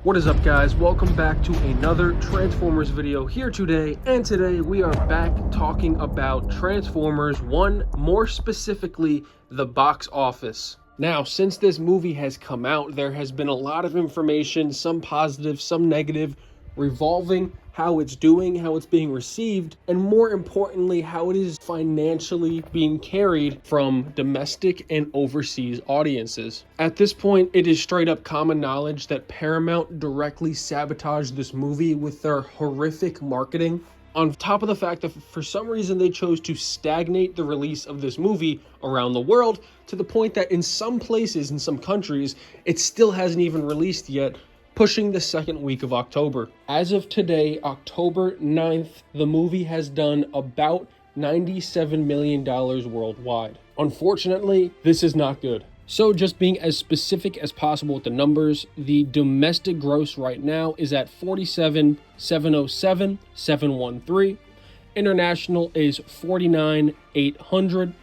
What is up, guys? Welcome back to another Transformers video here today, and today we are back talking about Transformers 1, more specifically the box office. Now, since this movie has come out, there has been a lot of information, some positive, some negative, revolving how it's doing, how it's being received, and more importantly, how it is financially being carried from domestic and overseas audiences. At this point, it is straight up common knowledge that Paramount directly sabotaged this movie with their horrific marketing. On top of the fact that for some reason they chose to stagnate the release of this movie around the world to the point that in some places, in some countries, it still hasn't even released yet, pushing the second week of October. As of today, October 9th, the movie has done about $97 million worldwide. Unfortunately, this is not good. So just being as specific as possible with the numbers, the domestic gross right now is at 47,707,713. International is 49,800.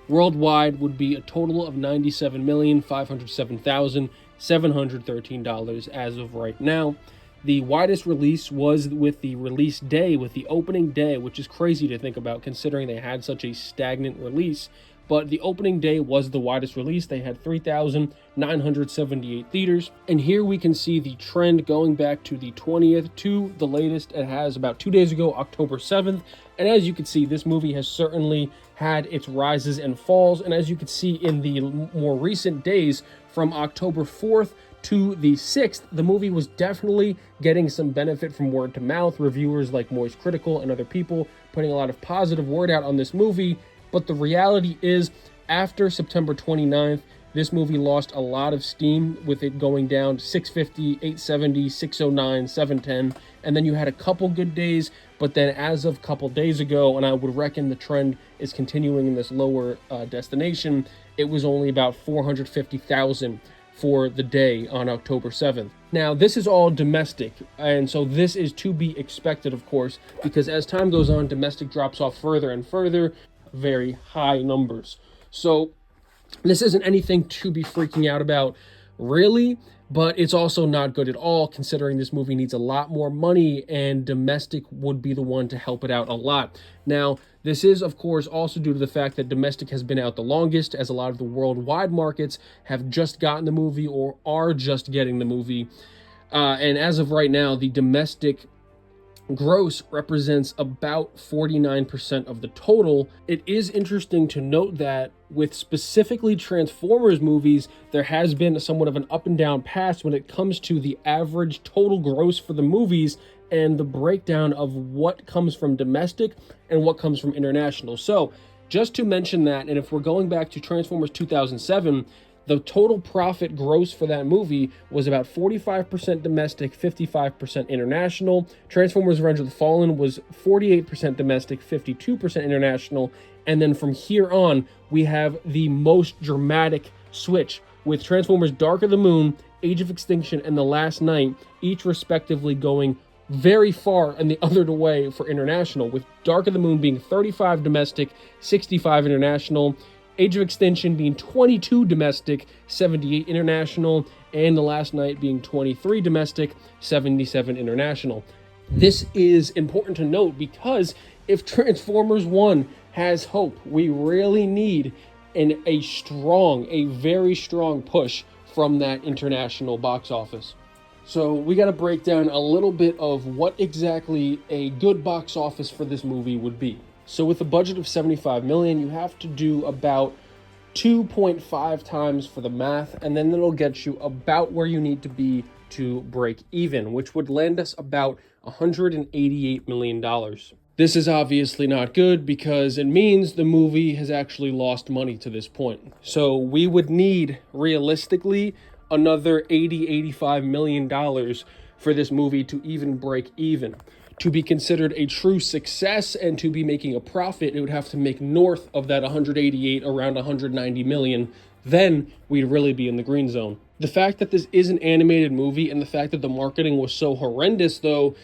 Worldwide would be a total of $97,507,713 as of right now. The widest release was with the release day, with the opening day, which is crazy to think about considering they had such a stagnant release. But the opening day was the widest release. They had 3,978 theaters. And here we can see the trend going back to the 20th to the latest it has about 2 days ago, October 7th. And as you can see, this movie has certainly had its rises and falls. And as you can see in the more recent days, from October 4th to the 6th, the movie was definitely getting some benefit from word to mouth. Reviewers like Moist Critical and other people putting a lot of positive word out on this movie. But the reality is, after September 29th, this movie lost a lot of steam with it going down to 650, 870, 609, 710. And then you had a couple good days, but then as of a couple days ago, and I would reckon the trend is continuing in this lower destination, it was only about 450,000 for the day on October 7th. Now, this is all domestic, and so this is to be expected, of course, because as time goes on, domestic drops off further and further, very high numbers. So this isn't anything to be freaking out about, really, but it's also not good at all, considering this movie needs a lot more money, and domestic would be the one to help it out a lot. Now, this is, of course, also due to the fact that domestic has been out the longest, as a lot of the worldwide markets have just gotten the movie or are just getting the movie. And as of right now, the domestic gross represents about 49% of the total. It is interesting to note that with specifically Transformers movies, there has been somewhat of an up and down path when it comes to the average total gross for the movies and the breakdown of what comes from domestic and what comes from international. So just to mention that, and if we're going back to Transformers 2007, the total profit gross for that movie was about 45% domestic, 55% international. Transformers Revenge of the Fallen was 48% domestic, 52% international. And then from here on, we have the most dramatic switch with Transformers Dark of the Moon, Age of Extinction, and The Last Knight, each respectively going very far and the other way for international, with Dark of the Moon being 35 domestic, 65 international. Age of Extinction being 22 domestic, 78 international, and The Last Knight being 23 domestic, 77 international. This is important to note because if Transformers 1 has hope, we really need a very strong push from that international box office. So we got to break down a little bit of what exactly a good box office for this movie would be. So with a budget of $75 million, you have to do about 2.5 times for the math, and then it'll get you about where you need to be to break even, which would land us about $188 million. This is obviously not good because it means the movie has actually lost money to this point. So we would need, realistically, another $80-85 million for this movie to even break even. To be considered a true success and to be making a profit, it would have to make north of that 188, around 190 million. Then we'd really be in the green zone. The fact that this is an animated movie and the fact that the marketing was so horrendous, though,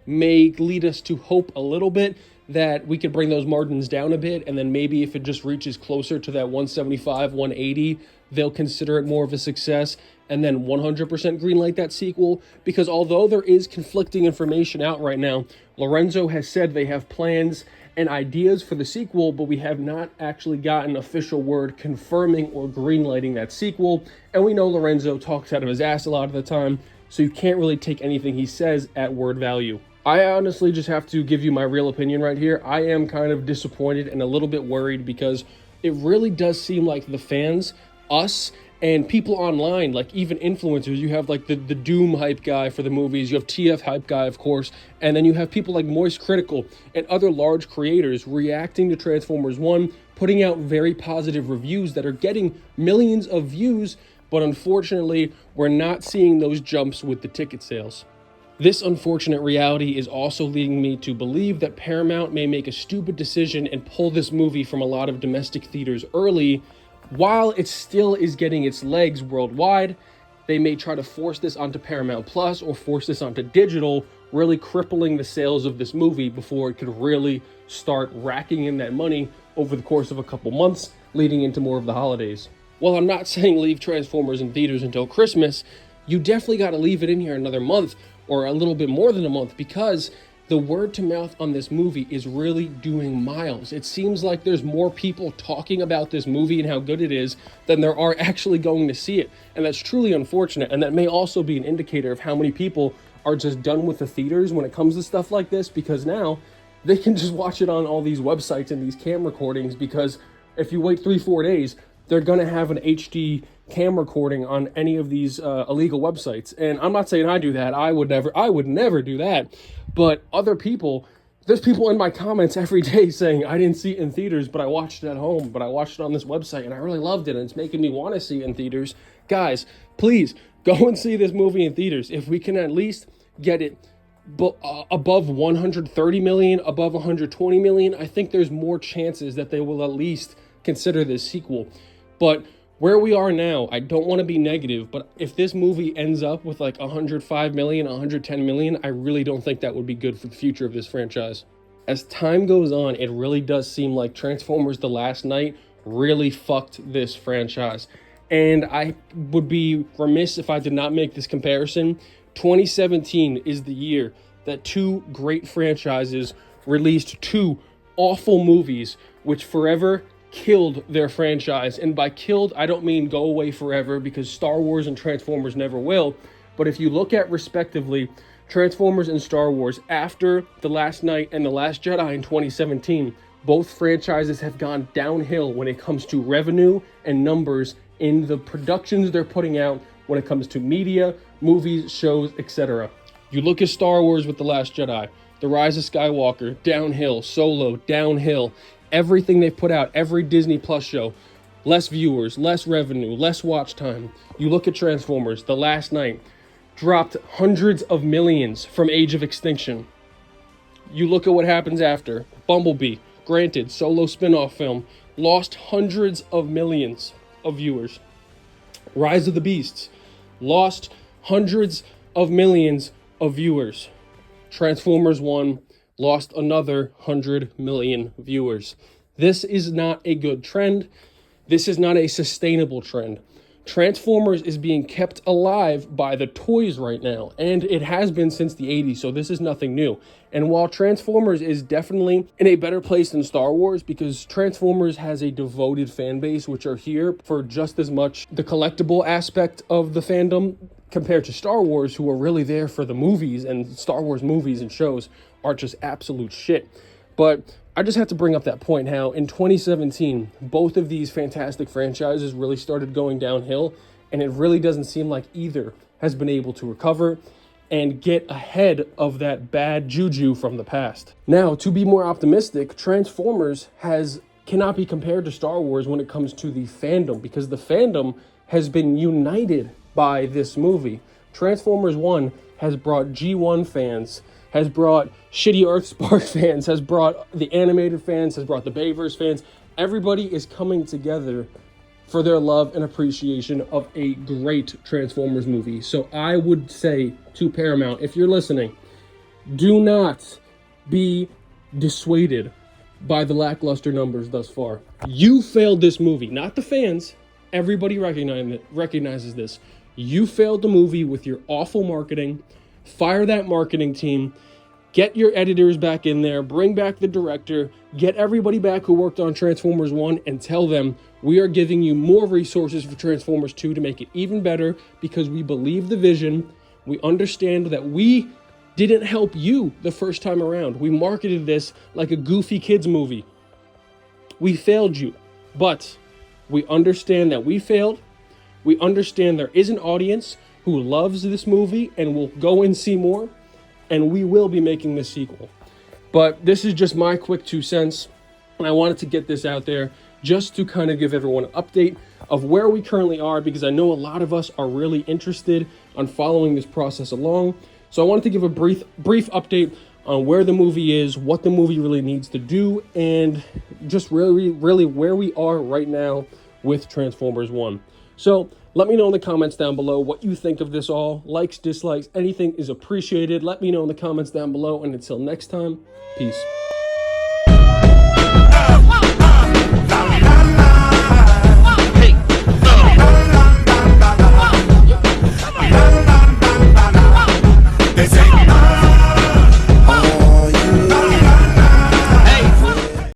may lead us to hope a little bit that we could bring those margins down a bit, and then maybe if it just reaches closer to that 175, 180, they'll consider it more of a success and then 100% greenlight that sequel. Because although there is conflicting information out right now, Lorenzo has said they have plans and ideas for the sequel, but we have not actually gotten official word confirming or greenlighting that sequel. And we know Lorenzo talks out of his ass a lot of the time, so you can't really take anything he says at word value. I honestly just have to give you my real opinion right here. I am kind of disappointed and a little bit worried because it really does seem like the fans, us, and people online, like even influencers, you have like the Doom hype guy for the movies, you have TF hype guy, of course, and then you have people like Moist Critical and other large creators reacting to Transformers 1, putting out very positive reviews that are getting millions of views, but unfortunately, we're not seeing those jumps with the ticket sales. This unfortunate reality is also leading me to believe that Paramount may make a stupid decision and pull this movie from a lot of domestic theaters early. While it still is getting its legs worldwide, they may try to force this onto Paramount Plus or force this onto digital, really crippling the sales of this movie before it could really start racking in that money over the course of a couple months, leading into more of the holidays. Well, I'm not saying leave Transformers in theaters until Christmas. You definitely got to leave it in here another month or a little bit more than a month, because the word to mouth on this movie is really doing miles. It seems like there's more people talking about this movie and how good it is than there are actually going to see it. And that's truly unfortunate. And that may also be an indicator of how many people are just done with the theaters when it comes to stuff like this, because now they can just watch it on all these websites and these cam recordings, because if you wait 3-4 days, they're going to have an HD cam recording on any of these illegal websites. And I'm not saying I do that. I would never do that. But other people, there's people in my comments every day saying, I didn't see it in theaters, but I watched it at home, but I watched it on this website and I really loved it and it's making me want to see it in theaters. Guys, please go and see this movie in theaters. If we can at least get it above 130 million, above 120 million, I think there's more chances that they will at least consider this sequel. But where we are now, I don't want to be negative, but if this movie ends up with like 105 million, 110 million, I really don't think that would be good for the future of this franchise. As time goes on, it really does seem like Transformers The Last Knight really fucked this franchise. And I would be remiss if I did not make this comparison. 2017 is the year that two great franchises released two awful movies, which forever killed their franchise. And by killed, I don't mean go away forever, because Star Wars and Transformers never will. But if you look at respectively Transformers and Star Wars after The Last Knight and The Last Jedi in 2017, both franchises have gone downhill when it comes to revenue and numbers in the productions they're putting out, when it comes to media, movies, shows, etc. You look at Star Wars with The Last Jedi, The Rise of Skywalker, downhill, Solo, downhill. Everything they've put out, every Disney Plus show, less viewers, less revenue, less watch time. You look at Transformers, The Last Knight, dropped hundreds of millions from Age of Extinction. You look at what happens after. Bumblebee, granted, solo spin-off film, lost hundreds of millions of viewers. Rise of the Beasts, lost hundreds of millions of viewers. Transformers 1, lost another 100 million viewers. This is not a good trend. This is not a sustainable trend. Transformers is being kept alive by the toys right now, and it has been since the 80s, so this is nothing new. And while Transformers is definitely in a better place than Star Wars, because Transformers has a devoted fan base which are here for just as much the collectible aspect of the fandom compared to Star Wars, who are really there for the movies, and Star Wars movies and shows are just absolute shit. But I just have to bring up that point, how in 2017, both of these fantastic franchises really started going downhill, and it really doesn't seem like either has been able to recover and get ahead of that bad juju from the past. Now, to be more optimistic, Transformers cannot be compared to Star Wars when it comes to the fandom, because the fandom has been united by this movie. Transformers 1 has brought G1 fans, has brought shitty Earthspark fans, has brought the animated fans, has brought the Bayverse fans. Everybody is coming together for their love and appreciation of a great Transformers movie. So I would say to Paramount, if you're listening, Do not be dissuaded by the lackluster numbers thus far. You failed this movie, not the fans. Everybody recognizes this. You failed the movie with your awful marketing. Fire that marketing team. Get your editors back in there. Bring back the director. Get everybody back who worked on Transformers 1 and tell them we are giving you more resources for Transformers 2 to make it even better because we believe the vision. We understand that we didn't help you the first time around. We marketed this like a goofy kids movie. We failed you, but we understand that we failed. We understand there is an audience who loves this movie and will go and see more, and we will be making this sequel. But this is just my quick 2 cents, and I wanted to get this out there just to kind of give everyone an update of where we currently are, because I know a lot of us are really interested on following this process along. So I wanted to give a brief update on where the movie is, what the movie really needs to do, and just really where we are right now with Transformers 1. So let me know in the comments down below what you think of this all. Likes, dislikes, anything is appreciated. Let me know in the comments down below, and until next time, peace. They say